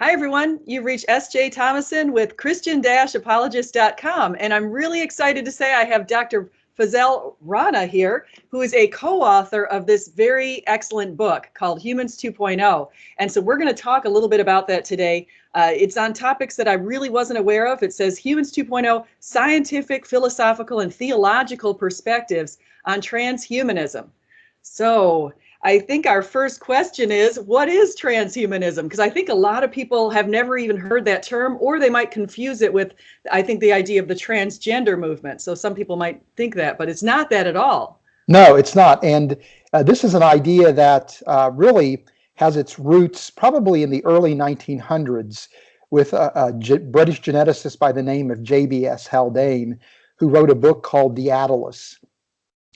Hi, everyone. You've reached S.J. Thomason with Christian-Apologist.com. And I'm really excited to say I have Dr. Fazale Rana here, who is a co-author of this very excellent book called Humans 2.0. And so we're going to talk a little bit about that today. It's on topics that I really wasn't aware of. It says Humans 2.0, Scientific, Philosophical, and Theological Perspectives on Transhumanism. So I think our first question is, what is transhumanism? Because I think a lot of people have never even heard that term, or they might confuse it with, I think, the idea of the transgender movement. So some people might think that, but it's not that at all. No, it's not. And this is an idea that really has its roots probably in the early 1900s with a British geneticist by the name of J.B.S. Haldane, who wrote a book called The Atlas.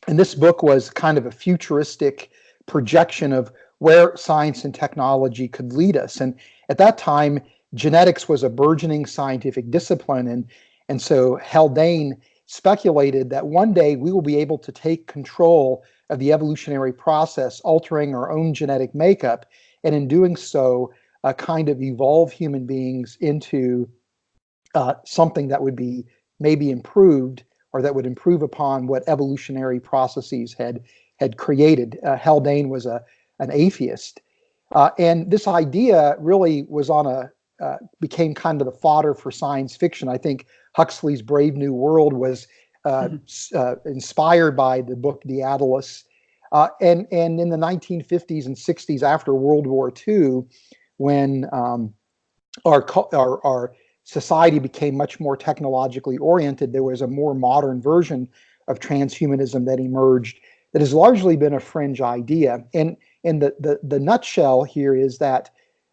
And this book was kind of a futuristic projection of where science and technology could lead us. And at that time, genetics was a burgeoning scientific discipline. And so Haldane speculated that one day we will be able to take control of the evolutionary process, altering our own genetic makeup, and in doing so, kind of evolve human beings into something that would be maybe improved, or that would improve upon what evolutionary processes had created. Haldane was an atheist, and this idea really was became kind of the fodder for science fiction. I think Huxley's Brave New World was inspired by the book The Atlas, and in the 1950s and 60s, after World War II, when our society became much more technologically oriented, there was a more modern version of transhumanism that emerged that has largely been a fringe idea. And the nutshell here is that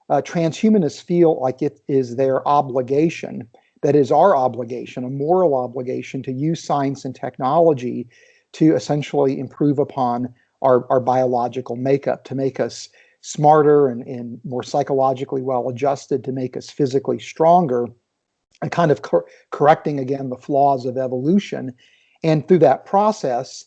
transhumanists feel like it is their obligation, that is our obligation, a moral obligation, to use science and technology to essentially improve upon our biological makeup, to make us smarter and more psychologically well-adjusted, to make us physically stronger, and kind of correcting again the flaws of evolution. And through that process,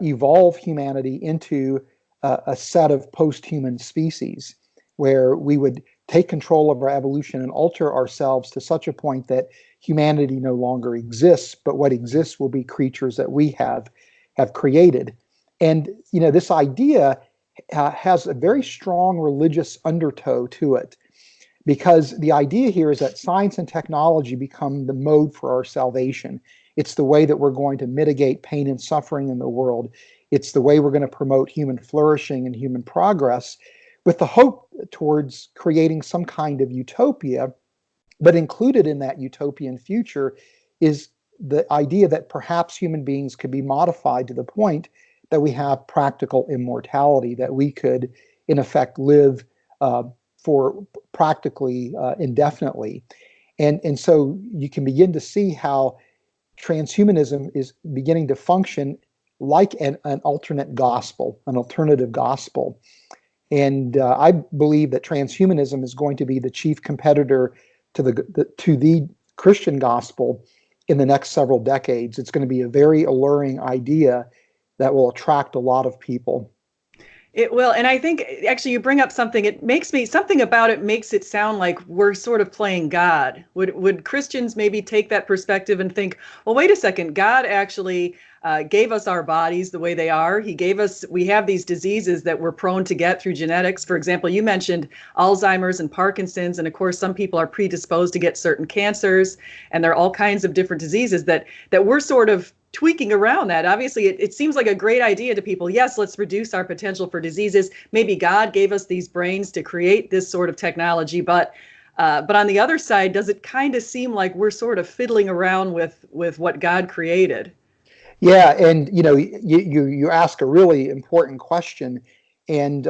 evolve humanity into a set of post-human species where we would take control of our evolution and alter ourselves to such a point that humanity no longer exists, but what exists will be creatures that we have created. And this idea has a very strong religious undertow to it, because the idea here is that science and technology become the mode for our salvation. It's the way that we're going to mitigate pain and suffering in the world. It's the way we're going to promote human flourishing and human progress, with the hope towards creating some kind of utopia. But included in that utopian future is the idea that perhaps human beings could be modified to the point that we have practical immortality, that we could, in effect, live for practically indefinitely. And so you can begin to see how transhumanism is beginning to function like an alternate gospel, an alternative gospel. And I believe that transhumanism is going to be the chief competitor to the Christian gospel in the next several decades. It's going to be a very alluring idea that will attract a lot of people. It will. And I think actually you bring up something, something about it makes it sound like we're sort of playing God. Would Christians maybe take that perspective and think, well, wait a second, God actually gave us our bodies the way they are. We have these diseases that we're prone to get through genetics. For example, you mentioned Alzheimer's and Parkinson's. And of course, some people are predisposed to get certain cancers, and there are all kinds of different diseases that we're sort of tweaking around that. Obviously, it seems like a great idea to people. Yes, let's reduce our potential for diseases. Maybe God gave us these brains to create this sort of technology, but on the other side, does it kind of seem like we're sort of fiddling around with what God created? Yeah, and you ask a really important question, and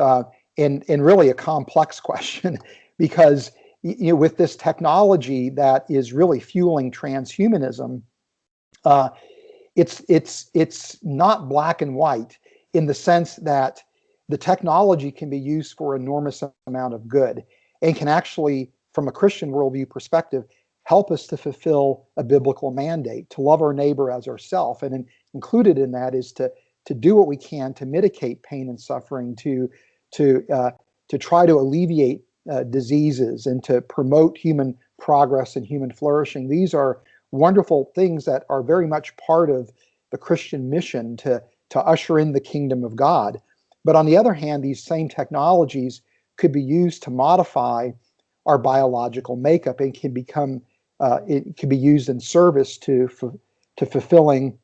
really a complex question, because with this technology that is really fueling transhumanism, it's not black and white, in the sense that the technology can be used for enormous amount of good, and can actually, from a Christian worldview perspective, help us to fulfill a biblical mandate, to love our neighbor as ourselves. And included in that is to do what we can to mitigate pain and suffering, to try to alleviate diseases and to promote human progress and human flourishing. These are wonderful things that are very much part of the Christian mission to usher in the kingdom of God. But on the other hand, these same technologies could be used to modify our biological makeup and can become it can be used in service to fulfilling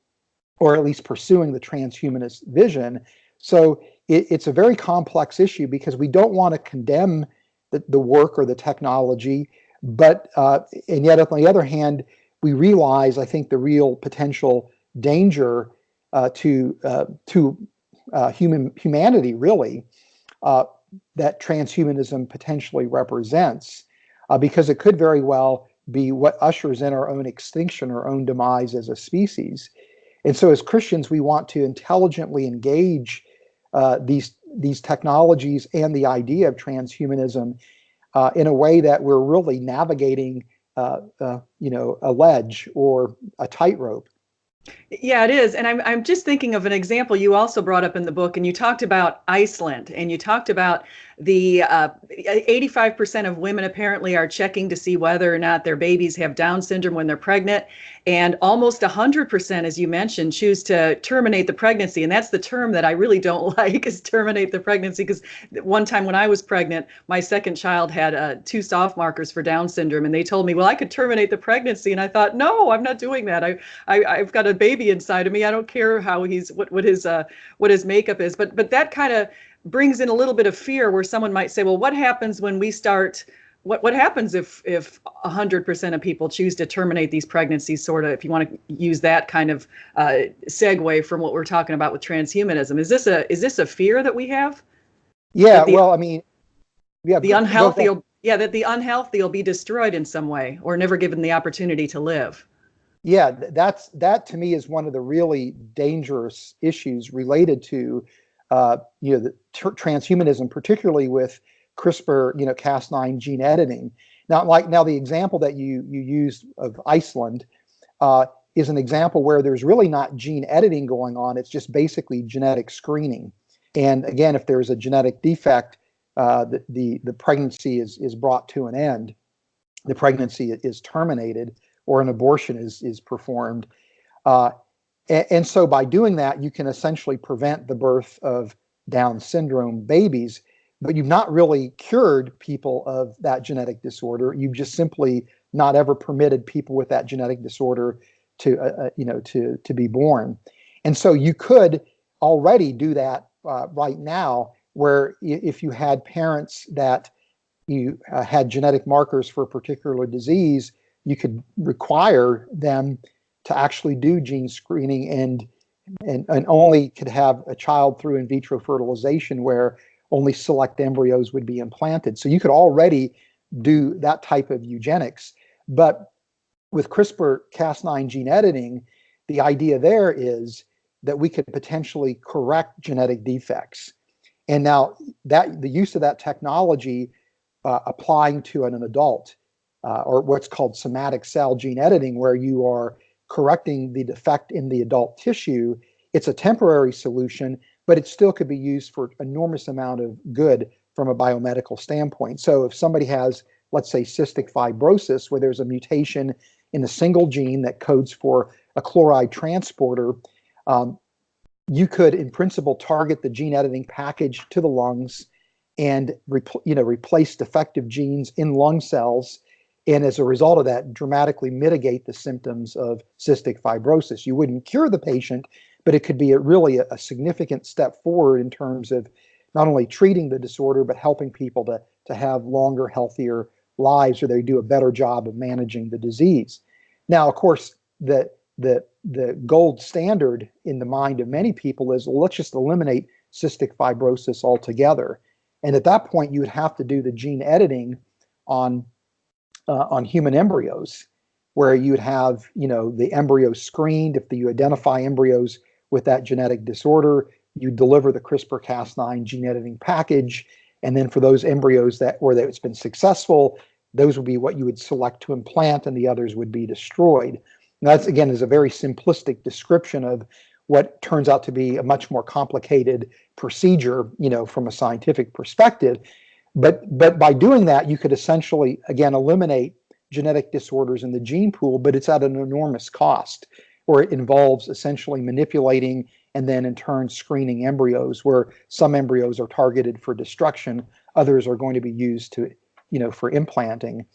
or at least pursuing the transhumanist vision. So it's a very complex issue because we don't want to condemn the work or the technology, but and yet on the other hand, we realize, I think, the real potential danger to humanity, really, that transhumanism potentially represents, because it could very well be what ushers in our own extinction, our own demise as a species. And so as Christians, we want to intelligently engage these technologies and the idea of transhumanism in a way that we're really navigating a ledge or a tightrope. Yeah, it is. And I'm just thinking of an example you also brought up in the book, and you talked about Iceland, and you talked about the 85% of women apparently are checking to see whether or not their babies have Down syndrome when they're pregnant. And almost 100%, as you mentioned, choose to terminate the pregnancy. And that's the term that I really don't like, is terminate the pregnancy. Because one time when I was pregnant, my second child had 2 soft markers for Down syndrome. And they told me, well, I could terminate the pregnancy. And I thought, no, I'm not doing that. I've got a baby inside of me. I don't care how what his makeup is. But that kind of brings in a little bit of fear, where someone might say, well, what happens when we start? What happens if 100% of people choose to terminate these pregnancies, sort of, if you want to use that kind of segue from what we're talking about with transhumanism? Is this a fear that we have? Yeah, well, I mean, yeah, the unhealthy that the unhealthy will be destroyed in some way or never given the opportunity to live. Yeah, that to me is one of the really dangerous issues related to the transhumanism, particularly with CRISPR, Cas9 gene editing. Now the example that you used of Iceland is an example where there's really not gene editing going on. It's just basically genetic screening. And again, if there's a genetic defect, the pregnancy is brought to an end. The pregnancy is terminated, or an abortion is performed. And so by doing that, you can essentially prevent the birth of Down syndrome babies, but you've not really cured people of that genetic disorder. You've just simply not ever permitted people with that genetic disorder to be born. And so you could already do that right now, where if you had parents that you had genetic markers for a particular disease, you could require them to actually do gene screening and only could have a child through in vitro fertilization, where only select embryos would be implanted. So you could already do that type of eugenics. But with CRISPR-Cas9 gene editing, the idea there is that we could potentially correct genetic defects. And now that the use of that technology applying to an adult, or what's called somatic cell gene editing, where you are correcting the defect in the adult tissue, it's a temporary solution, but it still could be used for enormous amount of good from a biomedical standpoint. So if somebody has, let's say, cystic fibrosis, where there's a mutation in a single gene that codes for a chloride transporter, you could, in principle, target the gene editing package to the lungs and replace defective genes in lung cells, and as a result of that, dramatically mitigate the symptoms of cystic fibrosis. You wouldn't cure the patient, but it could be really a significant step forward in terms of not only treating the disorder, but helping people to have longer, healthier lives, or they do a better job of managing the disease. Now, of course, the gold standard in the mind of many people is, well, let's just eliminate cystic fibrosis altogether. And at that point, you would have to do the gene editing on human embryos, where you would have, the embryos screened. If you identify embryos with that genetic disorder, you deliver the CRISPR-Cas9 gene editing package. And then for those embryos where it's been successful, those would be what you would select to implant, and the others would be destroyed. And that's, again, is a very simplistic description of what turns out to be a much more complicated procedure, from a scientific perspective. But by doing that, you could essentially, again, eliminate genetic disorders in the gene pool, but it's at an enormous cost, or it involves essentially manipulating and then in turn screening embryos, where some embryos are targeted for destruction, others are going to be used to, for implanting.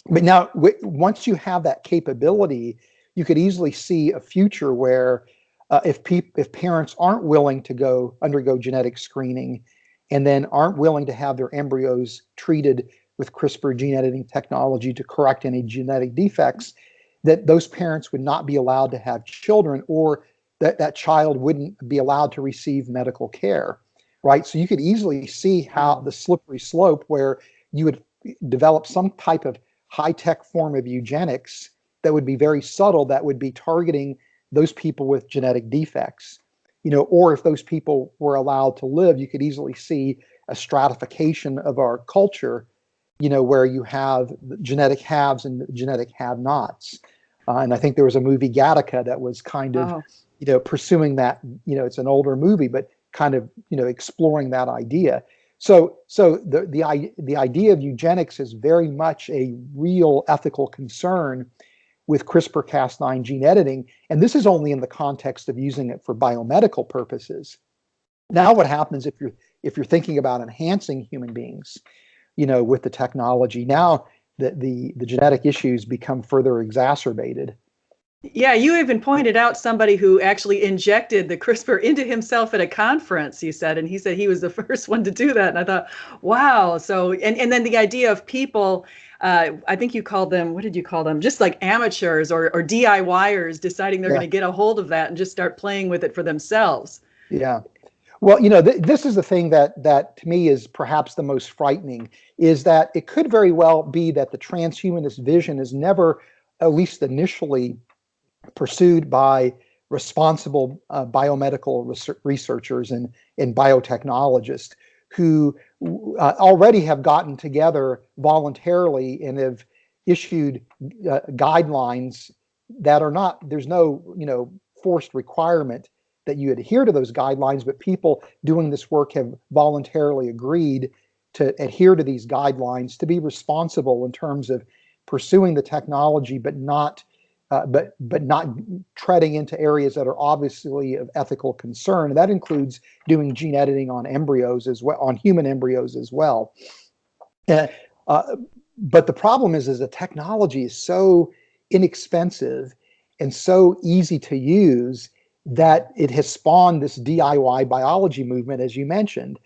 But now, once you have that capability, you could easily see a future where if parents aren't willing to undergo genetic screening, and then aren't willing to have their embryos treated with CRISPR gene editing technology to correct any genetic defects, that those parents would not be allowed to have children, or that child wouldn't be allowed to receive medical care, right? So you could easily see how the slippery slope where you would develop some type of high-tech form of eugenics that would be very subtle, that would be targeting those people with genetic defects. Or if those people were allowed to live, you could easily see a stratification of our culture, where you have genetic haves and genetic have-nots. And I think there was a movie, Gattaca, that was kind of, pursuing that. It's an older movie, but kind of, exploring that idea. So the idea of eugenics is very much a real ethical concern with CRISPR-Cas9 gene editing, and this is only in the context of using it for biomedical purposes. Now, what happens if you're thinking about enhancing human beings, with the technology? Now the genetic issues become further exacerbated. Yeah, you even pointed out somebody who actually injected the CRISPR into himself at a conference, you said, and he said he was the first one to do that. And I thought, wow. So, and then the idea of people, I think you called them, what did you call them? Just like amateurs or DIYers deciding they're going to get a hold of that and just start playing with it for themselves. Yeah. Well, this is the thing that to me is perhaps the most frightening, is that it could very well be that the transhumanist vision is never, at least initially, pursued by responsible biomedical researchers and biotechnologists who already have gotten together voluntarily and have issued guidelines that are not, there's no forced requirement that you adhere to those guidelines, but people doing this work have voluntarily agreed to adhere to these guidelines, to be responsible in terms of pursuing the technology, but not treading into areas that are obviously of ethical concern. And that includes doing gene editing on embryos as well, on human embryos as well. But the problem is the technology is so inexpensive and so easy to use that it has spawned this DIY biology movement, as you mentioned.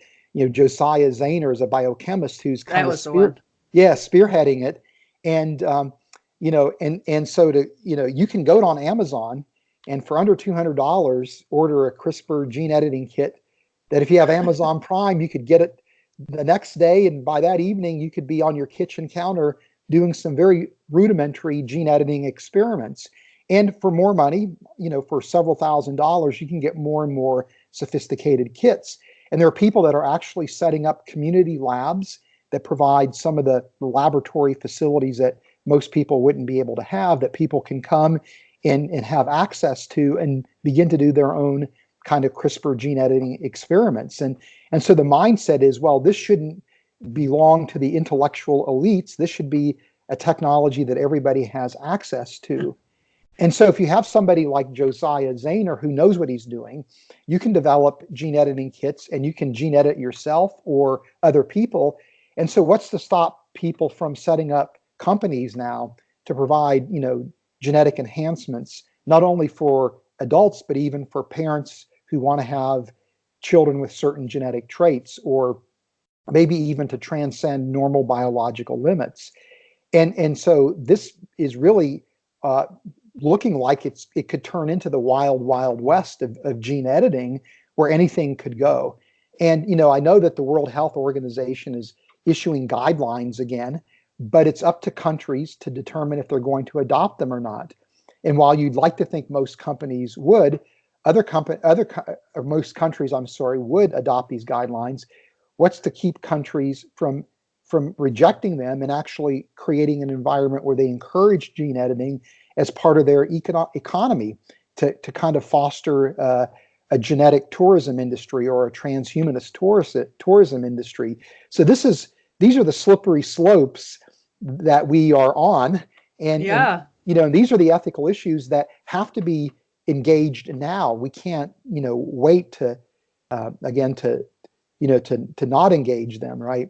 Josiah Zayner is a biochemist who's kind of spearheading it, and so you can go on Amazon and for under $200 order a CRISPR gene editing kit that if you have Amazon Prime, you could get it the next day, and by that evening you could be on your kitchen counter doing some very rudimentary gene editing experiments. And for more money, for several $1,000s, you can get more and more sophisticated kits. And there are people that are actually setting up community labs that provide some of the laboratory facilities that most people wouldn't be able to have, that people can come and have access to and begin to do their own kind of CRISPR gene editing experiments. And so the mindset is, well, this shouldn't belong to the intellectual elites. This should be a technology that everybody has access to. And so if you have somebody like Josiah Zayner who knows what he's doing, you can develop gene editing kits and you can gene edit yourself or other people. And so what's to stop people from setting up companies now to provide, genetic enhancements, not only for adults, but even for parents who want to have children with certain genetic traits, or maybe even to transcend normal biological limits. And so this is really looking like it could turn into the wild, wild west of gene editing, where anything could go. And, I know that the World Health Organization is issuing guidelines again, but it's up to countries to determine if they're going to adopt them or not. And while you'd like to think most companies would, most countries, would adopt these guidelines. What's to keep countries from rejecting them and actually creating an environment where they encourage gene editing as part of their economy to kind of foster a genetic tourism industry or a transhumanist tourism industry? So this is these are the slippery slopes that we are on, and Yeah. these are the ethical issues that have to be engaged now. We can't wait to again to not engage them, right?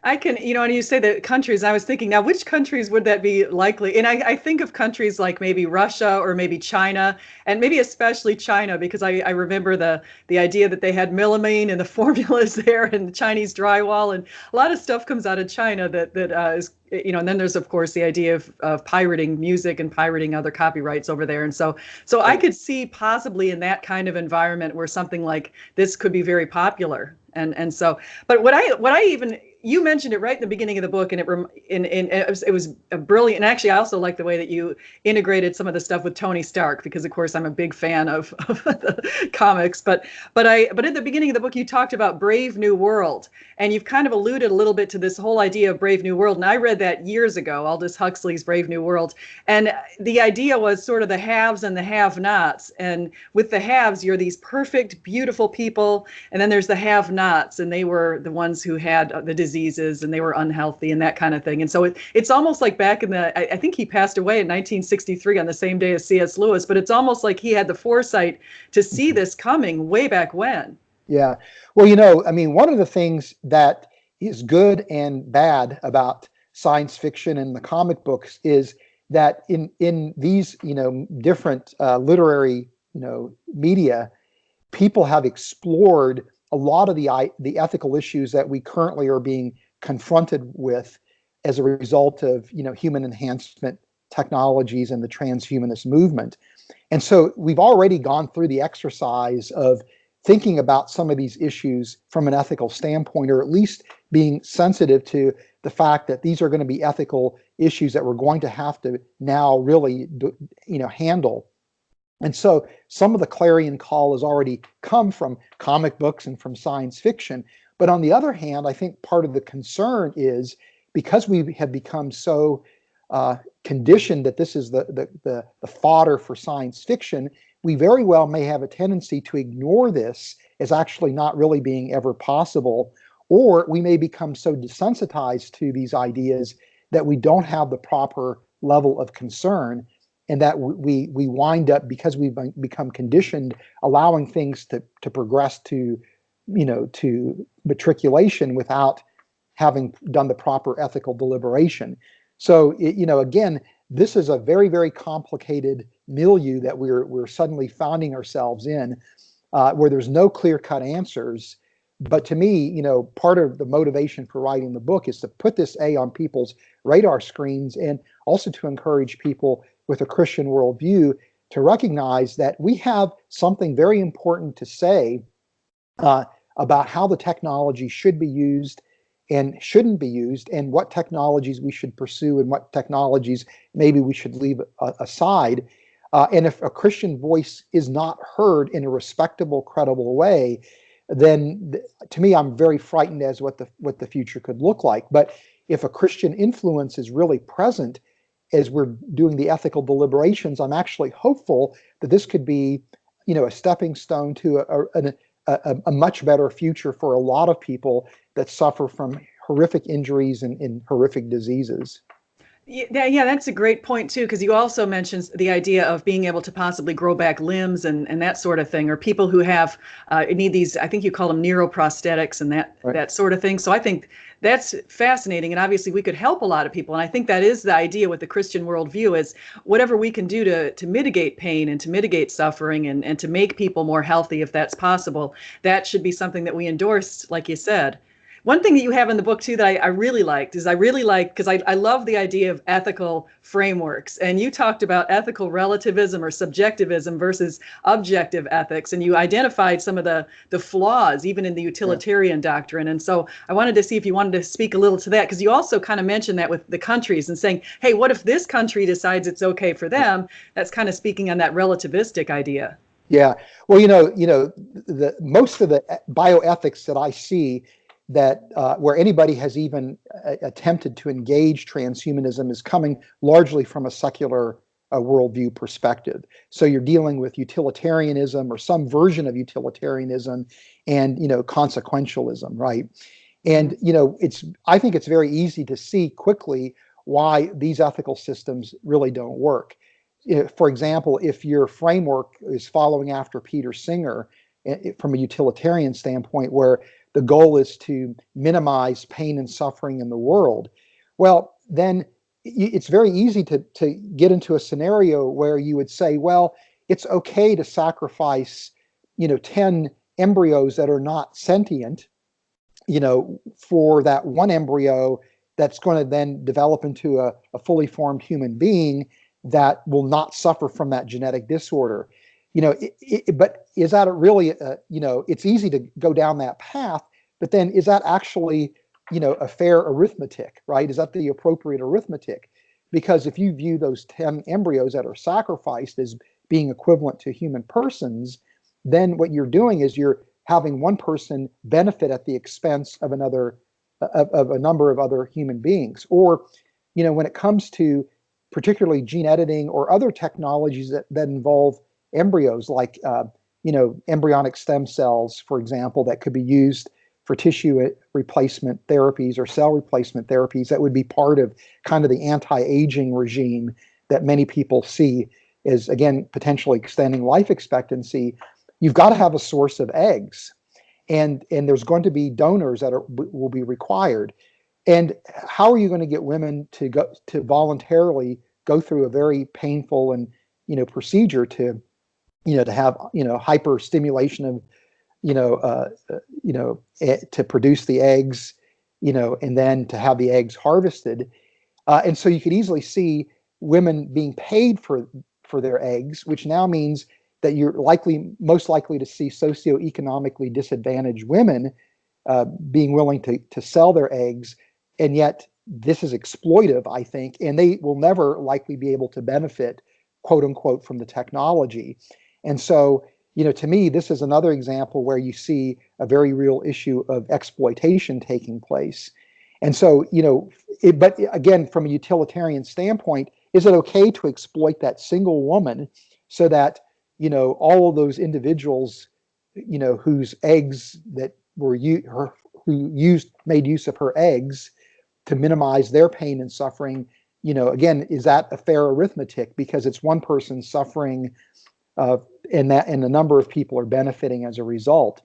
I can, and you say that countries, I was thinking now, which countries would that be likely? And I think of countries like maybe Russia or maybe China, and maybe especially China, because I remember the idea that they had melamine and the formulas there and the Chinese drywall, and a lot of stuff comes out of China that is, and then there's of course the idea of pirating music and pirating other copyrights over there. And so I could see possibly in that kind of environment where something like this could be very popular. And so, but what I even, you mentioned it right in the beginning of the book, and it was a brilliant. And actually, I also like the way that you integrated some of the stuff with Tony Stark, because of course I'm a big fan of the comics. But at the beginning of the book, you talked about Brave New World, and you've kind of alluded a little bit to this whole idea of Brave New World. And I read that years ago, Aldous Huxley's Brave New World, and the idea was sort of the haves and the have-nots. And with the haves, you're these perfect, beautiful people, and then there's the have-nots, and they were the ones who had the diseases and they were unhealthy and that kind of thing. And so it's almost like back in I think he passed away in 1963 on the same day as C.S. Lewis, but it's almost like he had the foresight to see this coming way back when. Yeah. Well, I mean, one of the things that is good and bad about science fiction and the comic books is that in these, different literary, media, people have explored a lot of the ethical issues that we currently are being confronted with as a result of human enhancement technologies and the transhumanist movement. And so we've already gone through the exercise of thinking about some of these issues from an ethical standpoint, or at least being sensitive to the fact that these are going to be ethical issues that we're going to have to now really handle. And so some of the clarion call has already come from comic books and from science fiction. But on the other hand, I think part of the concern is because we have become so conditioned that this is the fodder for science fiction, we very well may have a tendency to ignore this as actually not really being ever possible, or we may become so desensitized to these ideas that we don't have the proper level of concern, and that we wind up, because we've become conditioned, allowing things to progress to matriculation without having done the proper ethical deliberation. So again, this is a very, very complicated milieu that we're suddenly finding ourselves in, where there's no clear-cut answers. But to me, part of the motivation for writing the book is to put this on people's radar screens, and also to encourage people with a Christian worldview to recognize that we have something very important to say about how the technology should be used and shouldn't be used, and what technologies we should pursue and what technologies maybe we should leave aside. And if a Christian voice is not heard in a respectable, credible way, then to me, I'm very frightened as what the future could look like. But if a Christian influence is really present as we're doing the ethical deliberations, I'm actually hopeful that this could be, a stepping stone to a much better future for a lot of people that suffer from horrific injuries and horrific diseases. Yeah, that's a great point too, because you also mentioned the idea of being able to possibly grow back limbs and that sort of thing, or people who have need these, I think you call them neuroprosthetics and that sort of thing. So I think that's fascinating, and obviously we could help a lot of people. And I think that is the idea with the Christian worldview, is whatever we can do to mitigate pain and to mitigate suffering and to make people more healthy, if that's possible, that should be something that we endorse, like you said. One thing that you have in the book too that I really liked is because I love the idea of ethical frameworks, and you talked about ethical relativism or subjectivism versus objective ethics, and you identified some of the flaws even in the utilitarian doctrine. And so I wanted to see if you wanted to speak a little to that, because you also kind of mentioned that with the countries and saying, hey, what if this country decides it's okay for them? That's kind of speaking on that relativistic idea. Yeah. Well, the most of the bioethics that I see that where anybody has even attempted to engage transhumanism is coming largely from a secular worldview perspective. So you're dealing with utilitarianism or some version of utilitarianism and consequentialism, right? And you know, I think it's very easy to see quickly why these ethical systems really don't work. For example, if your framework is following after Peter Singer from a utilitarian standpoint, where the goal is to minimize pain and suffering in the world, well, then it's very easy to get into a scenario where you would say, well, it's okay to sacrifice, 10 embryos that are not sentient, for that one embryo that's going to then develop into a fully formed human being that will not suffer from that genetic disorder. But is that really, it's easy to go down that path, but then is that actually, a fair arithmetic, right? Is that the appropriate arithmetic? Because if you view those 10 embryos that are sacrificed as being equivalent to human persons, then what you're doing is you're having one person benefit at the expense of of a number of other human beings. Or, when it comes to particularly gene editing or other technologies that involve embryos, like embryonic stem cells, for example, that could be used for tissue replacement therapies or cell replacement therapies, that would be part of kind of the anti-aging regime that many people see as, again, potentially extending life expectancy. You've got to have a source of eggs, and there's going to be donors that will be required. And how are you going to get women to voluntarily go through a very painful and procedure to have hyper stimulation of to produce the eggs, and then to have the eggs harvested, and so you could easily see women being paid for their eggs, which now means that you're most likely to see socioeconomically disadvantaged women being willing to sell their eggs. And yet this is exploitive, I think, and they will never likely be able to benefit, quote unquote, from the technology. And so, to me, this is another example where you see a very real issue of exploitation taking place. And so, but again, from a utilitarian standpoint, is it okay to exploit that single woman so that all of those individuals, whose eggs that were made use of her eggs to minimize their pain and suffering? Again, is that a fair arithmetic? Because it's one person suffering, and a number of people are benefiting as a result.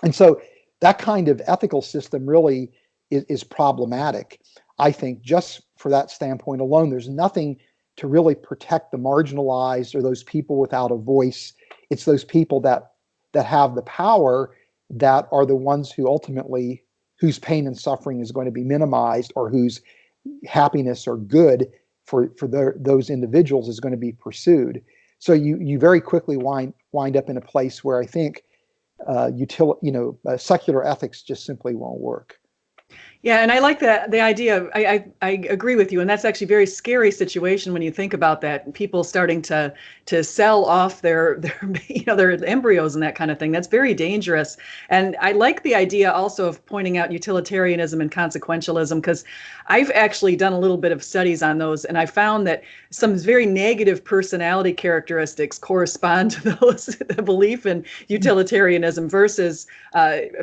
And so that kind of ethical system really is problematic. I think just for that standpoint alone, there's nothing to really protect the marginalized or those people without a voice. It's those people that have the power that are the ones whose pain and suffering is going to be minimized, or whose happiness or good for those individuals is going to be pursued. So you very quickly wind up in a place where I think secular ethics just simply won't work. Yeah, and I like the idea of, I agree with you, and that's actually a very scary situation when you think about that. People starting to sell off their their embryos and that kind of thing. That's very dangerous. And I like the idea also of pointing out utilitarianism and consequentialism, because I've actually done a little bit of studies on those, and I found that some very negative personality characteristics correspond to those the belief in utilitarianism versus,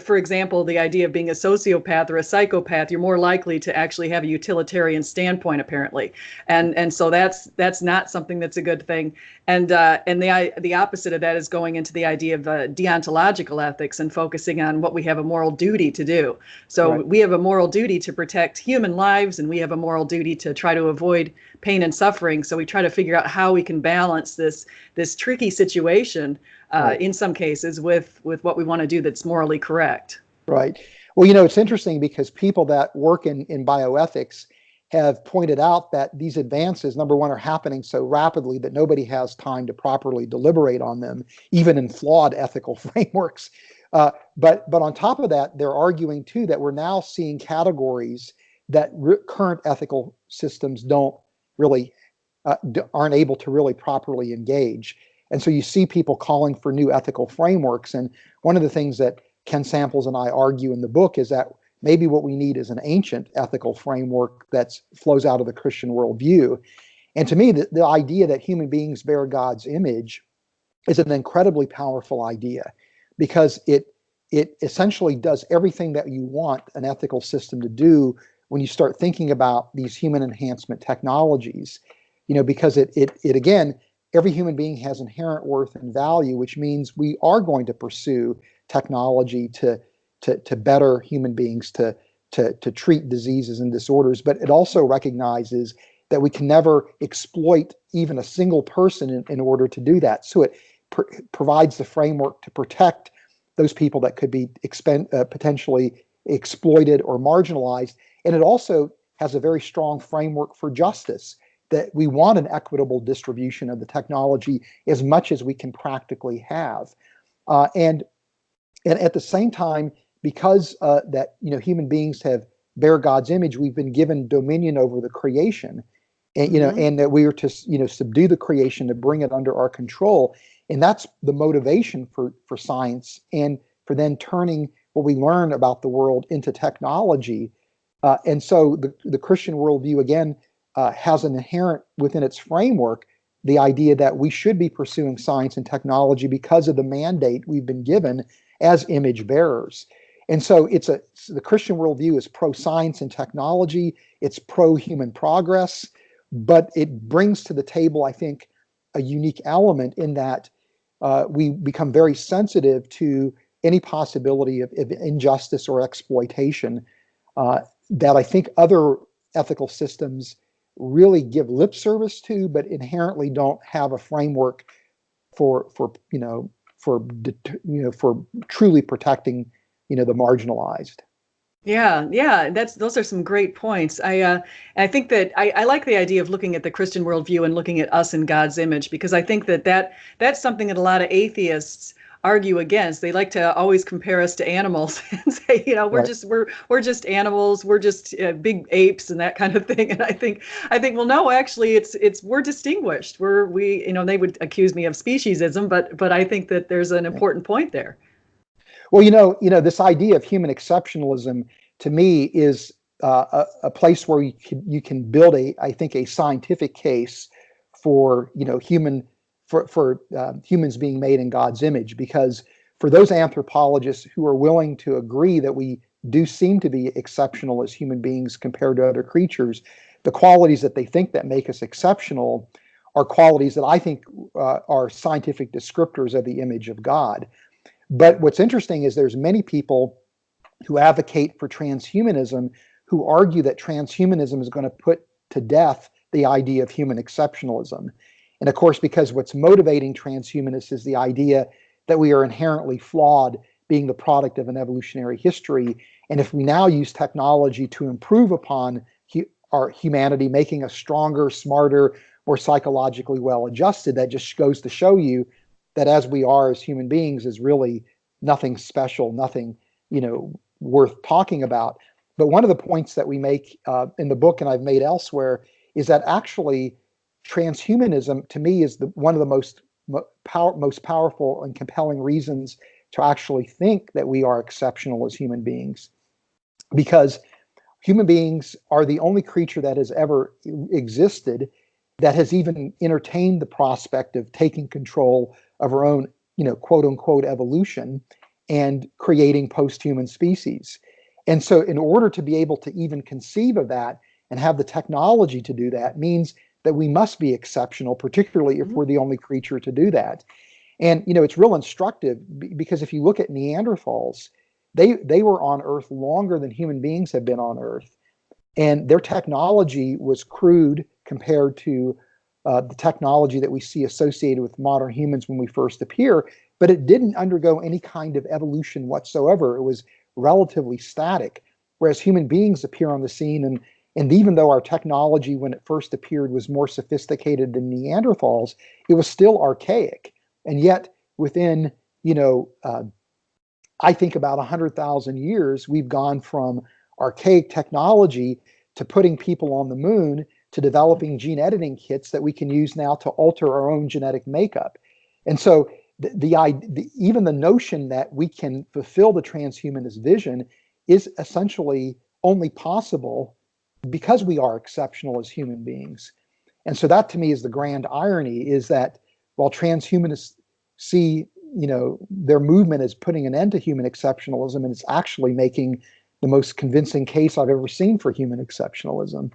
for example, the idea of being a sociopath or a psychopath. You're more likely to actually have a utilitarian standpoint, apparently, and so that's not something that's a good thing. And the opposite of that is going into the idea of deontological ethics and focusing on what we have a moral duty to do. So right. We have a moral duty to protect human lives, and we have a moral duty to try to avoid pain and suffering. So we try to figure out how we can balance this tricky situation right. in some cases with what we want to do that's morally correct. Right. Well, it's interesting because people that work in bioethics have pointed out that these advances, number one, are happening so rapidly that nobody has time to properly deliberate on them, even in flawed ethical frameworks. But on top of that, they're arguing too that we're now seeing categories that current ethical systems aren't able to really properly engage. And so you see people calling for new ethical frameworks. And one of the things that Ken Samples and I argue in the book is that maybe what we need is an ancient ethical framework that flows out of the Christian worldview. And to me, the idea that human beings bear God's image is an incredibly powerful idea, because it it essentially does everything that you want an ethical system to do when you start thinking about these human enhancement technologies. Because it again, every human being has inherent worth and value, which means we are going to pursue technology to better human beings, to treat diseases and disorders. But it also recognizes that we can never exploit even a single person in order to do that. So it provides the framework to protect those people that could be potentially exploited or marginalized. And it also has a very strong framework for justice, that we want an equitable distribution of the technology as much as we can practically have. And at the same time, because that human beings bear God's image, we've been given dominion over the creation, and and that we are to subdue the creation, to bring it under our control. And that's the motivation for science, and for then turning what we learn about the world into technology. And so the Christian worldview, again, has an inherent within its framework the idea that we should be pursuing science and technology because of the mandate we've been given as image bearers. And so the Christian worldview is pro-science and technology, it's pro-human progress, but it brings to the table, I think, a unique element in that we become very sensitive to any possibility of injustice or exploitation that I think other ethical systems really give lip service to, but inherently don't have a framework for truly protecting the marginalized. Yeah, those are some great points. I think that I like the idea of looking at the Christian worldview and looking at us in God's image, because I think that's something that a lot of atheists argue against. They like to always compare us to animals and say, we're Right. just animals, we're just big apes and that kind of thing. And I think well, no, actually, it's we're distinguished. They would accuse me of speciesism, but I think that there's an important point there. Well, this idea of human exceptionalism to me is a place where you can build I think, a scientific case for humans being made in God's image, because for those anthropologists who are willing to agree that we do seem to be exceptional as human beings compared to other creatures, the qualities that they think that make us exceptional are qualities that I think are scientific descriptors of the image of God. But what's interesting is there's many people who advocate for transhumanism who argue that transhumanism is going to put to death the idea of human exceptionalism. And of course, because what's motivating transhumanists is the idea that we are inherently flawed, being the product of an evolutionary history. And if we now use technology to improve upon our humanity, making us stronger, smarter, more psychologically well-adjusted, that just goes to show you that as we are as human beings is really nothing special, nothing worth talking about. But one of the points that we make in the book, and I've made elsewhere, is that actually transhumanism to me is one of the most powerful and compelling reasons to actually think that we are exceptional as human beings, because human beings are the only creature that has ever existed that has even entertained the prospect of taking control of our own, quote unquote, evolution and creating post-human species. And so in order to be able to even conceive of that and have the technology to do that means that we must be exceptional, particularly if we're the only creature to do that. And, it's real instructive because if you look at Neanderthals, they were on Earth longer than human beings have been on Earth. And their technology was crude compared to the technology that we see associated with modern humans when we first appear, but it didn't undergo any kind of evolution whatsoever. It was relatively static, whereas human beings appear on the scene, and even though our technology when it first appeared was more sophisticated than Neanderthals, it was still archaic. And yet within, I think about 100,000 years, we've gone from archaic technology to putting people on the moon to developing gene editing kits that we can use now to alter our own genetic makeup. And so even the notion that we can fulfill the transhumanist vision is essentially only possible because we are exceptional as human beings. And so that to me is the grand irony, is that while transhumanists see their movement is putting an end to human exceptionalism, and it's actually making the most convincing case I've ever seen for human exceptionalism.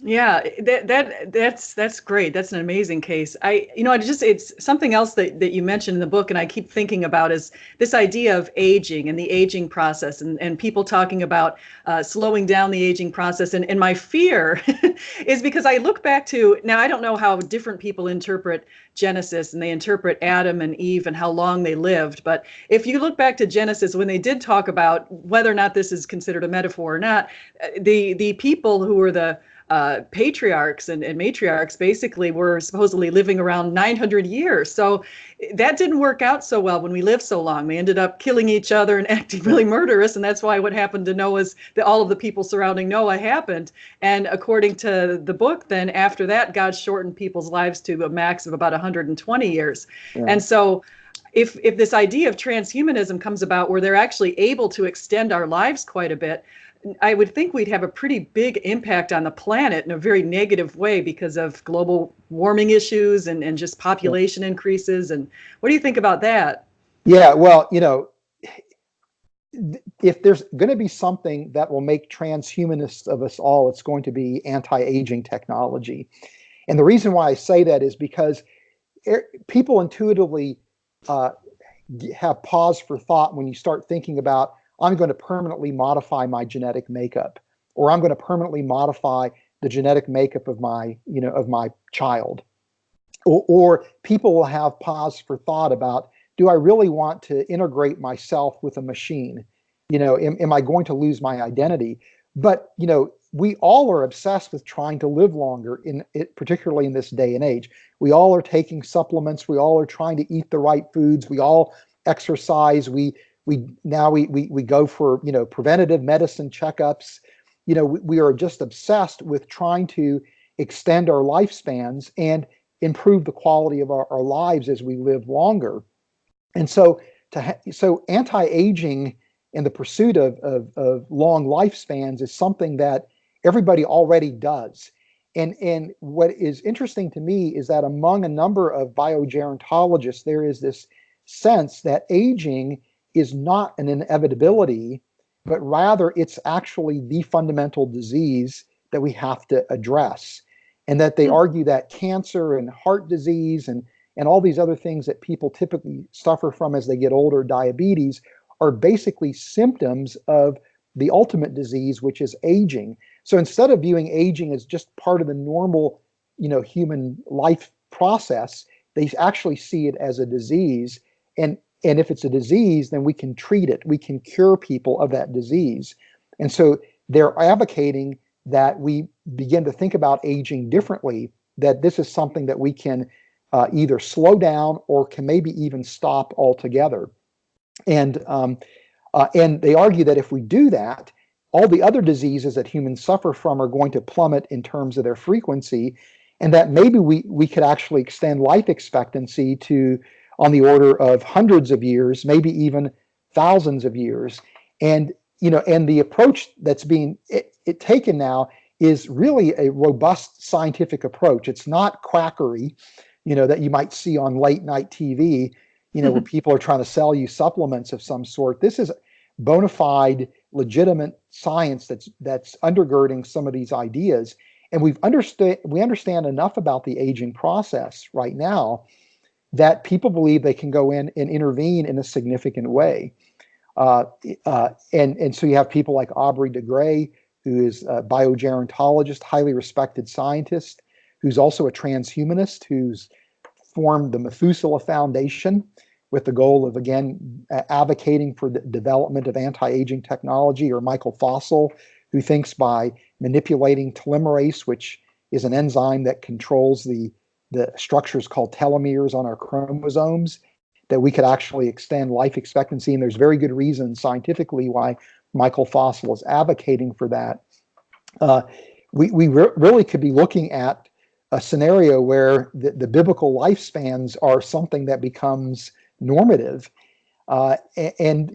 Yeah, that's great. That's an amazing case. It's something else that you mentioned in the book, and I keep thinking about is this idea of aging and the aging process, and people talking about slowing down the aging process. And my fear is because I look back to now, I don't know how different people interpret Genesis, and they interpret Adam and Eve and how long they lived. But if you look back to Genesis, when they did talk about whether or not this is considered a metaphor or not, the people who were the patriarchs and matriarchs basically were supposedly living around 900 years. So that didn't work out so well when we lived so long. They ended up killing each other and acting really murderous. And that's why what happened to Noah's, all of the people surrounding Noah happened. And according to the book, then after that, God shortened people's lives to a max of about 120 years. Yeah. And so if this idea of transhumanism comes about where they're actually able to extend our lives quite a bit, I would think we'd have a pretty big impact on the planet in a very negative way because of global warming issues and just population increases. And what do you think about that? Yeah, well, if there's going to be something that will make transhumanists of us all, it's going to be anti-aging technology. And the reason why I say that is because people intuitively have pause for thought when you start thinking about, I'm going to permanently modify my genetic makeup, or I'm going to permanently modify the genetic makeup of my child. Or people will have pause for thought about, do I really want to integrate myself with a machine? Am I going to lose my identity? But, we all are obsessed with trying to live longer, particularly in this day and age. We all are taking supplements. We all are trying to eat the right foods. We all exercise. We go for preventative medicine checkups. We are just obsessed with trying to extend our lifespans and improve the quality of our lives as we live longer. And so anti-aging and the pursuit of long lifespans is something that everybody already does. And what is interesting to me is that among a number of biogerontologists, there is this sense that aging is not an inevitability, but rather it's actually the fundamental disease that we have to address. And that they argue that cancer and heart disease and all these other things that people typically suffer from as they get older, diabetes, are basically symptoms of the ultimate disease, which is aging. So instead of viewing aging as just part of the normal, human life process, they actually see it as a disease. And if it's a disease, then we can treat it. We can cure people of that disease. And so they're advocating that we begin to think about aging differently, that this is something that we can either slow down or can maybe even stop altogether. And they argue that if we do that, all the other diseases that humans suffer from are going to plummet in terms of their frequency, and that maybe we could actually extend life expectancy to on the order of hundreds of years, maybe even thousands of years. And the approach that's being taken now is really a robust scientific approach. It's not quackery, that you might see on late night TV, where people are trying to sell you supplements of some sort. This is bona fide, legitimate science that's undergirding some of these ideas. And we understand enough about the aging process right now that people believe they can go in and intervene in a significant way. And so you have people like Aubrey de Grey, who is a biogerontologist, highly respected scientist, who's also a transhumanist, who's formed the Methuselah Foundation with the goal of, again, advocating for the development of anti-aging technology, or Michael Fazale, who thinks by manipulating telomerase, which is an enzyme that controls the structures called telomeres on our chromosomes, that we could actually extend life expectancy. And there's very good reason scientifically why Michael Fazale is advocating for that. We really could be looking at a scenario where the biblical lifespans are something that becomes normative. And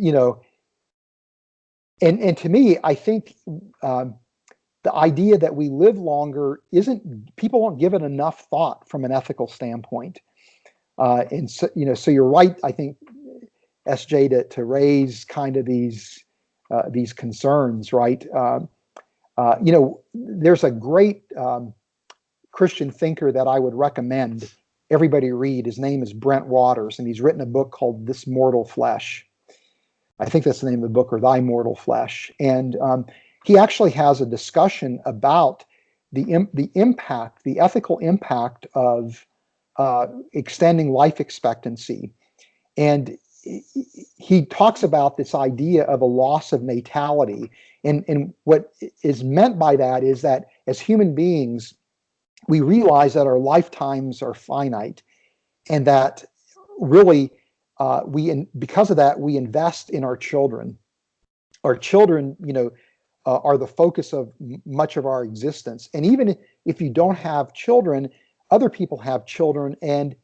to me, I think the idea that we live longer people don't give it enough thought from an ethical standpoint. And so, so you're right, I think, SJ, to raise kind of these concerns, right? There's a great Christian thinker that I would recommend everybody read. His name is Brent Waters, and he's written a book called This Mortal Flesh. I think that's the name of the book, or Thy Mortal Flesh. And he actually has a discussion about the impact, the ethical impact of extending life expectancy. And he talks about this idea of a loss of natality. And what is meant by that is that as human beings, we realize that our lifetimes are finite, and that really because of that, we invest in our children. Our children, are the focus of much of our existence. And even if you don't have children, other people have children, and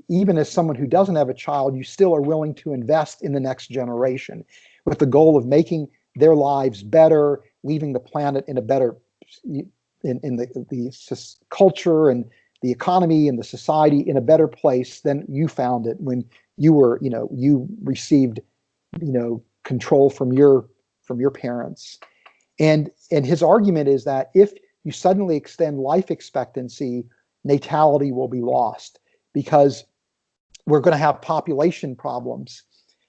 even as someone who doesn't have a child, you still are willing to invest in the next generation with the goal of making their lives better, leaving the planet in a better, in the culture and the economy and the society in a better place than you found it when you were, you received, control from your parents. And his argument is that if you suddenly extend life expectancy, natality will be lost, because we're going to have population problems,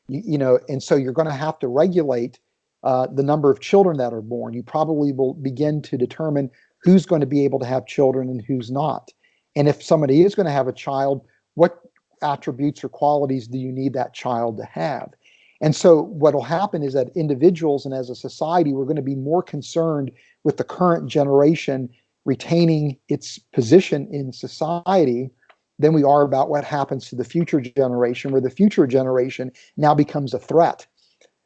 and so you're going to have to regulate the number of children that are born. You probably will begin to determine who's going to be able to have children and who's not. And if somebody is going to have a child, what attributes or qualities do you need that child to have? And so what will happen is that individuals and as a society, we're going to be more concerned with the current generation retaining its position in society than we are about what happens to the future generation, where the future generation now becomes a threat,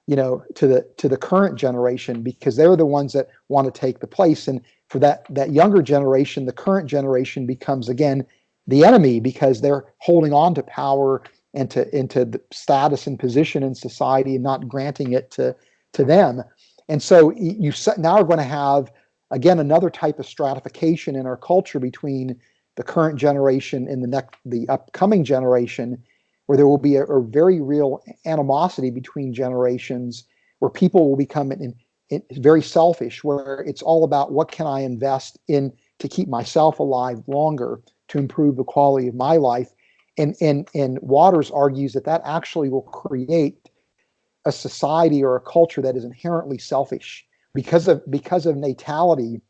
to the current generation, because they're the ones that want to take the place. And for that younger generation, the current generation becomes again the enemy, because they're holding on to power and into the status and position in society and not granting it to them. And so you now are going to have again another type of stratification in our culture between the current generation and the upcoming generation, where there will be a very real animosity between generations, where people will become very selfish, where it's all about what can I invest in to keep myself alive longer, to improve the quality of my life. And Waters argues that actually will create a society or a culture that is inherently selfish. Because of natality,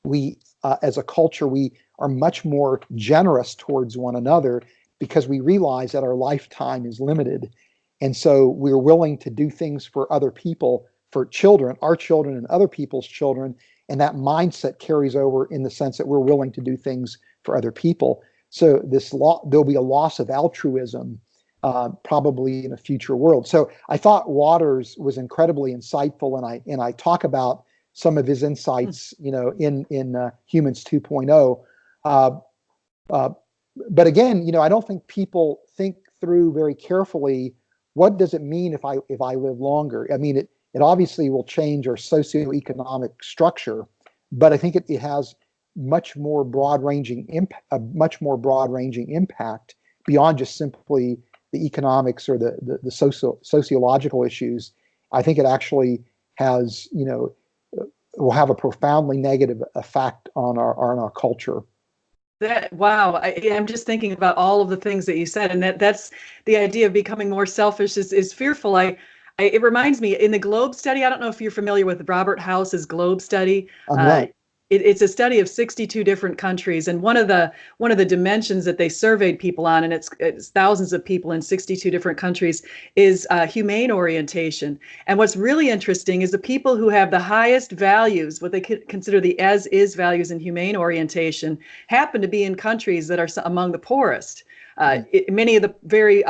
we as a culture, we are much more generous towards one another, because we realize that our lifetime is limited. And so we're willing to do things for other people, for children, our children and other people's children. And that mindset carries over in the sense that we're willing to do things for other people. So there'll be a loss of altruism, probably in a future world. So I thought Waters was incredibly insightful, and I talk about some of his insights, in Humans 2.0. But again, I don't think people think through very carefully, what does it mean if I live longer? I mean, it obviously will change our socioeconomic structure, but I think it has much more broad-ranging impact beyond just simply the economics or the sociological issues. I think it actually has, will have a profoundly negative effect on our culture. Wow, I'm just thinking about all of the things that you said, and that's the idea of becoming more selfish is fearful. It reminds me in the Globe study. I don't know if you're familiar with Robert House's Globe study. It's a study of 62 different countries, and one of the dimensions that they surveyed people on, and it's thousands of people in 62 different countries, is humane orientation. And what's really interesting is the people who have the highest values, what they consider the as-is values in humane orientation, happen to be in countries that are among the poorest. Many of the very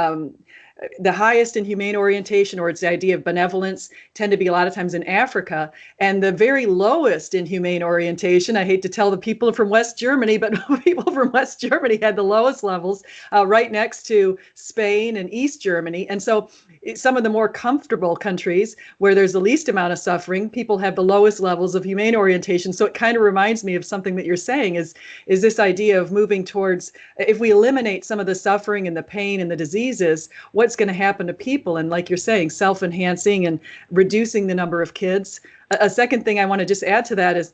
the highest in humane orientation, or it's the idea of benevolence, tend to be a lot of times in Africa, and the very lowest in humane orientation, I hate to tell the people from West Germany, but people from West Germany had the lowest levels, right next to Spain and East Germany. And so some of the more comfortable countries where there's the least amount of suffering, people have the lowest levels of humane orientation. So it kind of reminds me of something that you're saying is this idea of moving towards, if we eliminate some of the suffering and the pain and the diseases, what's going to happen to people? And like you're saying, self-enhancing and reducing the number of kids. A second thing I want to just add to that is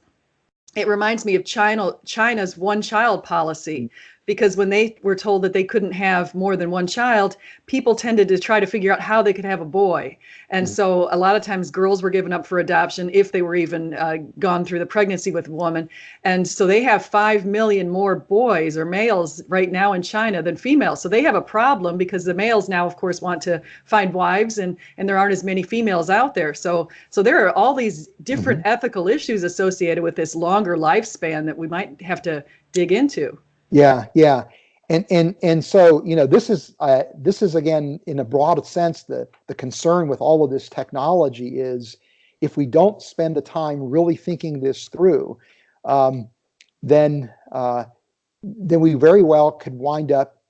it reminds me of China's one-child policy, because when they were told that they couldn't have more than one child, people tended to try to figure out how they could have a boy. And so a lot of times girls were given up for adoption if they were even gone through the pregnancy with a woman. And so they have 5 million more boys or males right now in China than females. So they have a problem because the males now, of course, want to find wives, and there aren't as many females out there. So there are all these different ethical issues associated with this longer lifespan that we might have to dig into. Yeah, yeah. And so, this is again, in a broad sense, the concern with all of this technology is, if we don't spend the time really thinking this through, then we very well could wind up,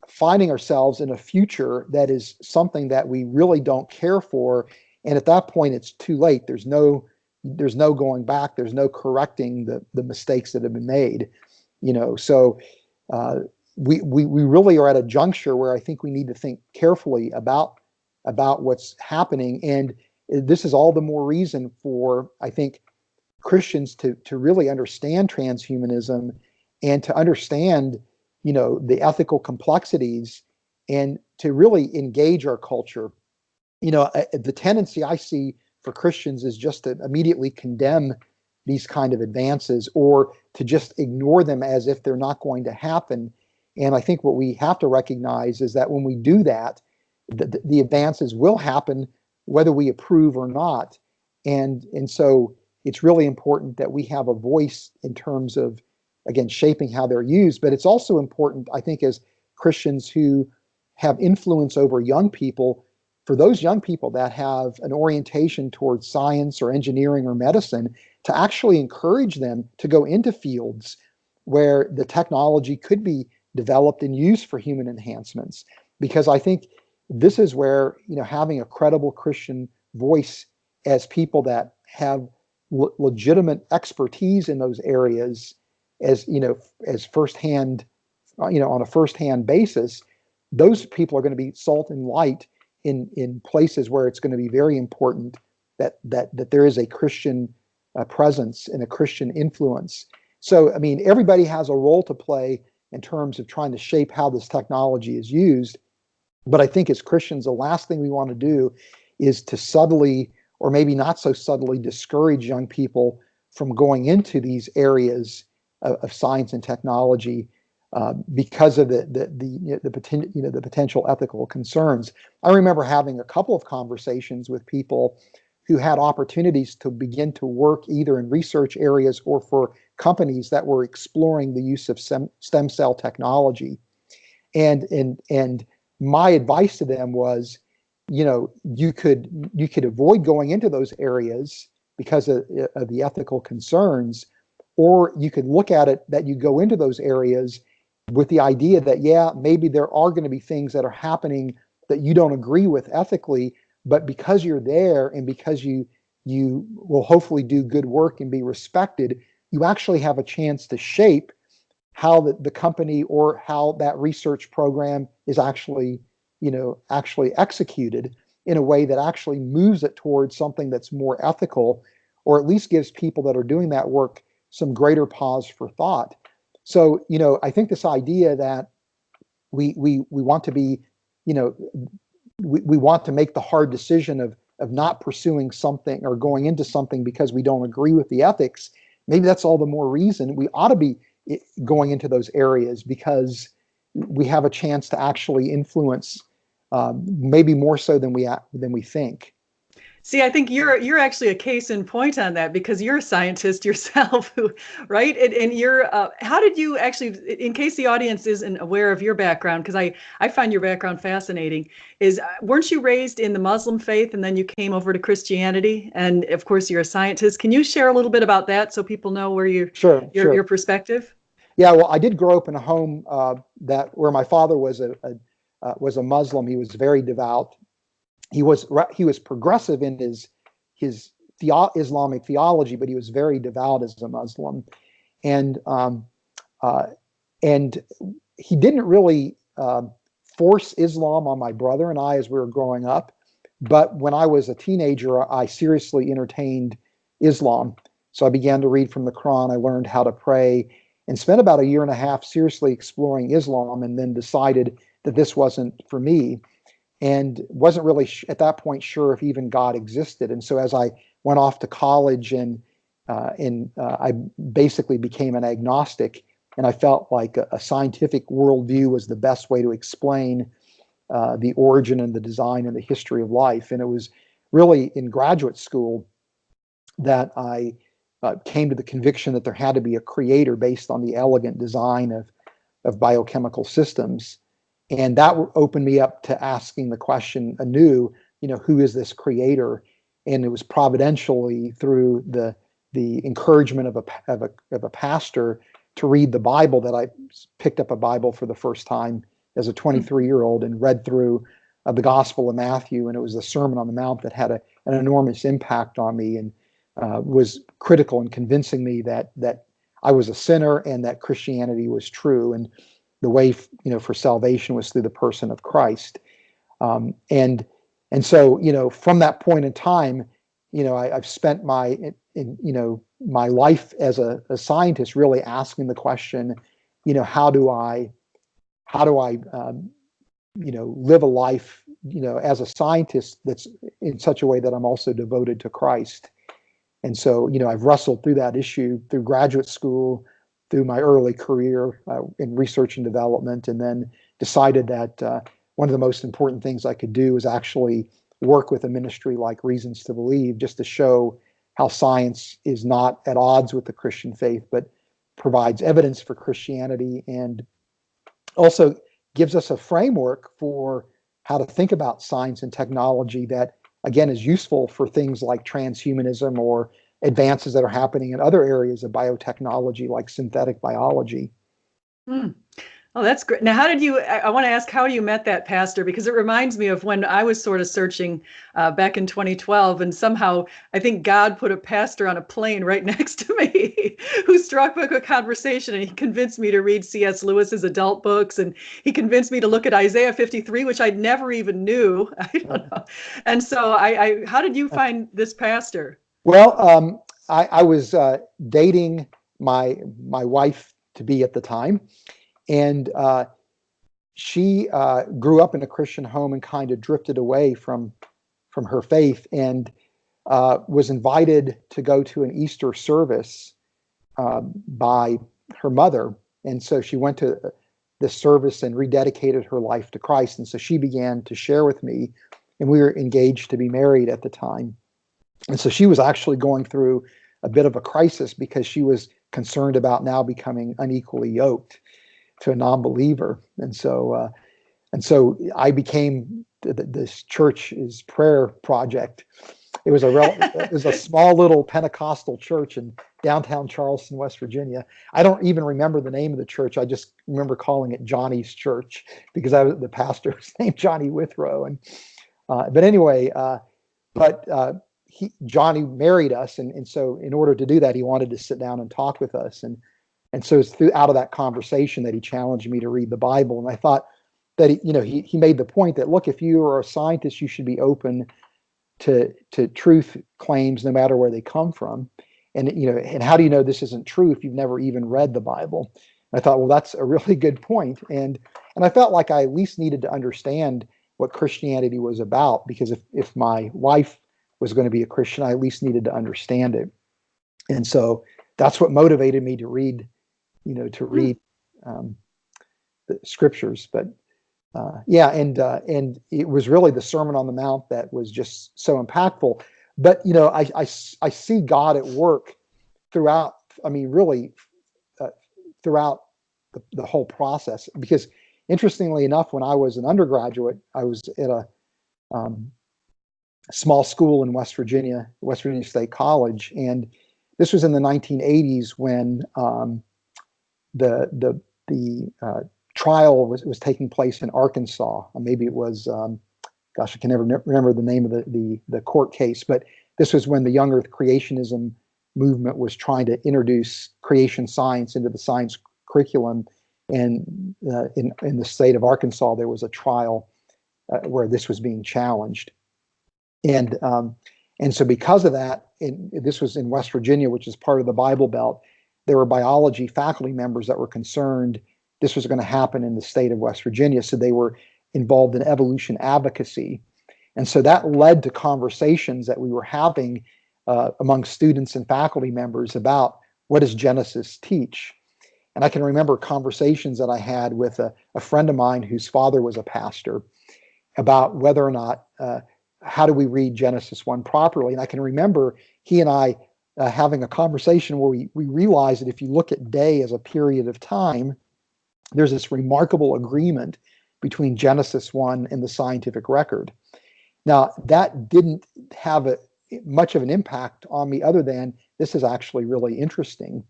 finding ourselves in a future that is something that we really don't care for. And at that point, it's too late. There's no going back. There's no correcting the mistakes that have been made. So we really are at a juncture where I think we need to think carefully about what's happening. And this is all the more reason for, I think, Christians to really understand transhumanism and to understand, the ethical complexities, and to really engage our culture. The tendency I see for Christians is just to immediately condemn these kind of advances, or to just ignore them as if they're not going to happen. And I think what we have to recognize is that when we do that, the advances will happen whether we approve or not. And so it's really important that we have a voice in terms of, again, shaping how they're used. But it's also important, I think, as Christians who have influence over young people, for those young people that have an orientation towards science or engineering or medicine, to actually encourage them to go into fields where the technology could be developed and used for human enhancements. Because I think this is where, having a credible Christian voice as people that have legitimate expertise in those areas, as firsthand, on a firsthand basis, those people are going to be salt and light in places where it's going to be very important that there is a Christian presence and a Christian influence. So, everybody has a role to play in terms of trying to shape how this technology is used. But I think as Christians, the last thing we want to do is to subtly, or maybe not so subtly, discourage young people from going into these areas of science and technology because of the potential ethical concerns. I remember having a couple of conversations with people who had opportunities to begin to work either in research areas or for companies that were exploring the use of stem cell technology. And my advice to them was, you could avoid going into those areas because of the ethical concerns, or you could look at it that you go into those areas with the idea that, maybe there are going to be things that are happening that you don't agree with ethically, but because you're there and because you will hopefully do good work and be respected, you actually have a chance to shape how the company or how that research program is actually executed in a way that actually moves it towards something that's more ethical, or at least gives people that are doing that work some greater pause for thought. So, I think this idea that we want to be, we want to make the hard decision of not pursuing something or going into something because we don't agree with the ethics, maybe that's all the more reason we ought to be going into those areas, because we have a chance to actually influence, maybe more so than we think. See, I think you're actually a case in point on that because you're a scientist yourself, who, right? And you're how did you actually, in case the audience isn't aware of your background, because I find your background fascinating, is weren't you raised in the Muslim faith and then you came over to Christianity? And of course, you're a scientist. Can you share a little bit about that so people know where Sure, your sure. perspective? Yeah, well, I did grow up in a home that where my father was a Muslim. He was very devout. He was progressive in his Islamic theology, but he was very devout as a Muslim, and uh, and he didn't really force Islam on my brother and I as we were growing up. But when I was a teenager, I seriously entertained Islam. So I began to read from the Quran. I learned how to pray and spent about a year and a half seriously exploring Islam, and then decided that this wasn't for me, and wasn't really at that point sure if even God existed. And so as I went off to college I basically became an agnostic, and I felt like a scientific worldview was the best way to explain the origin and the design and the history of life. And it was really in graduate school that I came to the conviction that there had to be a creator based on the elegant design of biochemical systems. And that opened me up to asking the question anew, who is this creator? And it was providentially through the encouragement of a pastor to read the Bible that I picked up a Bible for the first time as a 23-year-old and read through the Gospel of Matthew. And it was the Sermon on the Mount that had an enormous impact on me, and was critical in convincing me that I was a sinner and that Christianity was true, and the way for salvation was through the person of Christ. And so from that point in time, I've spent my life as a scientist really asking the question, how do I live a life as a scientist that's in such a way that I'm also devoted to Christ. And so I've wrestled through that issue through graduate school, through my early career in research and development, and then decided that one of the most important things I could do is actually work with a ministry like Reasons to Believe, just to show how science is not at odds with the Christian faith, but provides evidence for Christianity, and also gives us a framework for how to think about science and technology that, again, is useful for things like transhumanism or advances that are happening in other areas of biotechnology like synthetic biology. Hmm. Oh, that's great. Now, I want to ask how you met that pastor, because it reminds me of when I was sort of searching back in 2012, and somehow I think God put a pastor on a plane right next to me who struck up a conversation, and he convinced me to read C.S. Lewis's adult books, and he convinced me to look at Isaiah 53, which I never even knew. I don't know. And so how did you find this pastor? Well, I was dating my wife to be at the time, and she grew up in a Christian home and kind of drifted away from her faith, and was invited to go to an Easter service by her mother. And so she went to this service and rededicated her life to Christ. And so she began to share with me, and we were engaged to be married at the time. And so she was actually going through a bit of a crisis because she was concerned about now becoming unequally yoked to a non-believer. And so I became this church's prayer project. It was a small little Pentecostal church in downtown Charleston, West Virginia. I don't even remember the name of the church. I just remember calling it Johnny's Church because the pastor was named Johnny Withrow. And but anyway, Johnny married us, and so in order to do that, he wanted to sit down and talk with us, and so it's out of that conversation that he challenged me to read the Bible. And I thought that he made the point that, look, if you are a scientist, you should be open to truth claims no matter where they come from. And how do you know this isn't true if you've never even read the Bible? And I thought, well, that's a really good point. And I felt like I at least needed to understand what Christianity was about, because if my wife was going to be a Christian, I at least needed to understand it. And so that's what motivated me to read, um, the scriptures. But Yeah, and it was really the Sermon on the Mount that was just so impactful. But I see God at work throughout. I mean, really throughout the whole process. Because interestingly enough, when I was an undergraduate, I was at a um, small school in West Virginia State College, and this was in the 1980s when the trial was taking place in Arkansas. Maybe it was, gosh, I can never remember the name of the court case, but this was when the young Earth creationism movement was trying to introduce creation science into the science curriculum. And in the state of Arkansas, there was a trial where this was being challenged. And so because of that, this was in West Virginia, which is part of the Bible Belt, there were biology faculty members that were concerned this was going to happen in the state of West Virginia. So they were involved in evolution advocacy. And so that led to conversations that we were having among students and faculty members about what does Genesis teach? And I can remember conversations that I had with a friend of mine whose father was a pastor about whether or not, how do we read Genesis 1 properly? And I can remember he and I having a conversation where we realized that if you look at day as a period of time, there's this remarkable agreement between Genesis 1 and the scientific record. Now, that didn't have much of an impact on me other than this is actually really interesting.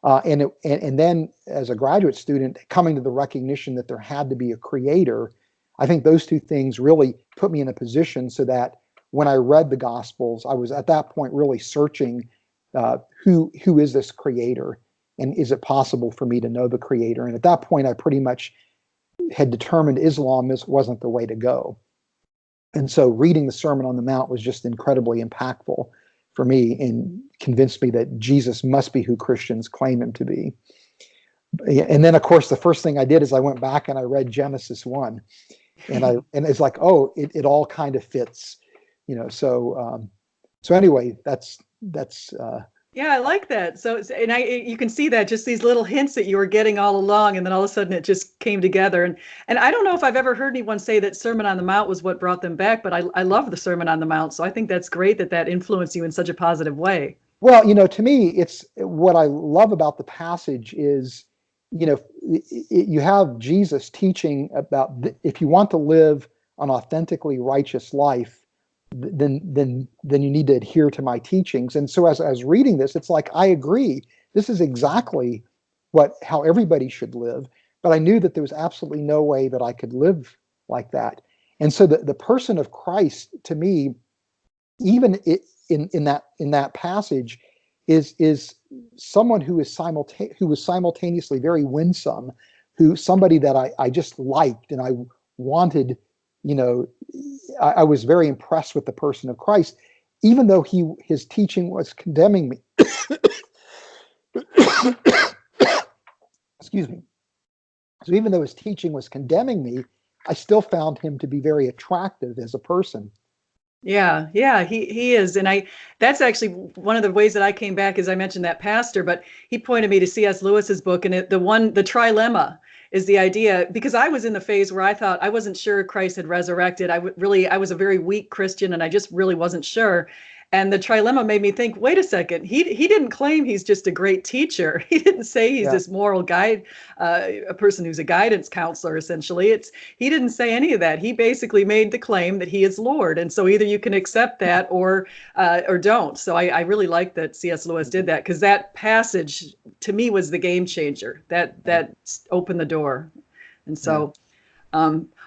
And then as a graduate student, coming to the recognition that there had to be a creator, I think those two things really put me in a position so that when I read the Gospels, I was at that point really searching who is this creator, and is it possible for me to know the creator? And at that point, I pretty much had determined Islam wasn't the way to go. And so reading the Sermon on the Mount was just incredibly impactful for me and convinced me that Jesus must be who Christians claim him to be. And then, of course, the first thing I did is I went back and I read Genesis 1. And it's like, oh, it all kind of fits, So anyway, that's. Yeah, I like that. So, and you can see that just these little hints that you were getting all along, and then all of a sudden it just came together. And I don't know if I've ever heard anyone say that Sermon on the Mount was what brought them back, but I love the Sermon on the Mount. So I think that's great that influenced you in such a positive way. Well, to me, it's what I love about the passage is, you have Jesus teaching about if you want to live an authentically righteous life, then you need to adhere to my teachings. And so as I was reading this, it's like, I agree. This is exactly how everybody should live. But I knew that there was absolutely no way that I could live like that. And so the person of Christ, to me, even in that passage, is someone who was simultaneously very winsome, somebody that I just liked and I wanted. I was very impressed with the person of Christ, even though his teaching was condemning me. Excuse me. So even though his teaching was condemning me, I still found him to be very attractive as a person. Yeah, he is. And that's actually one of the ways that I came back, as I mentioned that pastor, but he pointed me to C.S. Lewis's book, and the trilemma is the idea, because I was in the phase where I thought I wasn't sure Christ had resurrected. I was a very weak Christian, and I just really wasn't sure. And the trilemma made me think, wait a second, he didn't claim he's just a great teacher. He didn't say he's this moral guide, a person who's a guidance counselor, essentially. He didn't say any of that. He basically made the claim that he is Lord. And so either you can accept that or don't. So I really like that C.S. Lewis did that, because that passage to me was the game changer. That opened the door. And so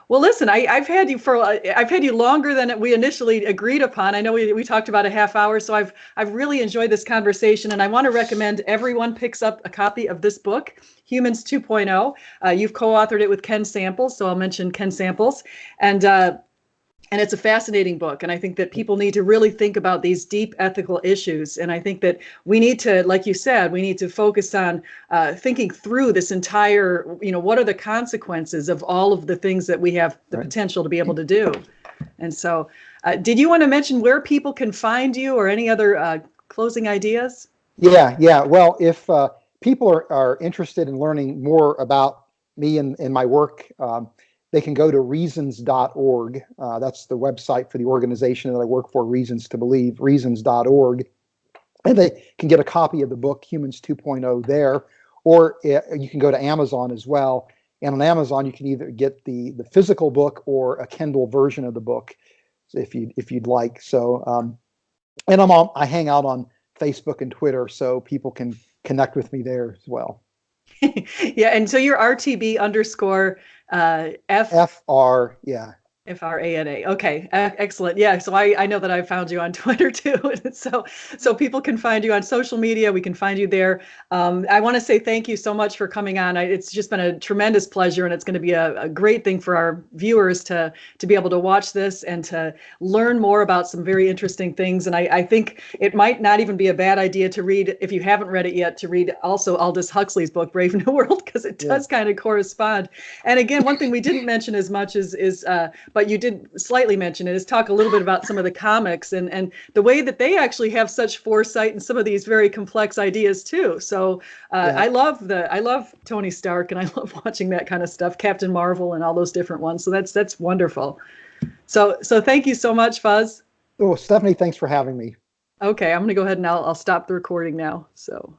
well, listen, I've had you longer than we initially agreed upon. I know we talked about a half hour, so I've really enjoyed this conversation, and I want to recommend everyone picks up a copy of this book, Humans 2.0. You've co-authored it with Ken Samples, so I'll mention Ken Samples, and it's a fascinating book. And I think that people need to really think about these deep ethical issues. And I think that we need to, like you said, we need to focus on thinking through this entire, what are the consequences of all of the things that we have the potential to be able to do. And so did you want to mention where people can find you, or any other closing ideas? Yeah. Well, if people are interested in learning more about me and my work, they can go to reasons.org. That's the website for the organization that I work for, Reasons to Believe, reasons.org. And they can get a copy of the book, Humans 2.0, there. Or you can go to Amazon as well. And on Amazon, you can either get the physical book or a Kindle version of the book, if you'd like. So, and I hang out on Facebook and Twitter, so people can connect with me there as well. Yeah, and so you're RTB underscore FR, yeah. FRANA. Okay, excellent. Yeah, so I know that I found you on Twitter too. So people can find you on social media. We can find you there. I want to say thank you so much for coming on. It's just been a tremendous pleasure, and it's going to be a great thing for our viewers to be able to watch this and to learn more about some very interesting things. And I think it might not even be a bad idea to read, if you haven't read it yet, to read also Aldous Huxley's book, Brave New World, because it does kind of correspond. And again, one thing we didn't mention as much is but you did slightly mention it, is talk a little bit about some of the comics and the way that they actually have such foresight in some of these very complex ideas too. So I love Tony Stark, and I love watching that kind of stuff, Captain Marvel and all those different ones. So that's wonderful. So thank you so much, Fuzz. Oh, Stephanie, thanks for having me. Okay, I'm going to go ahead and I'll stop the recording now. So.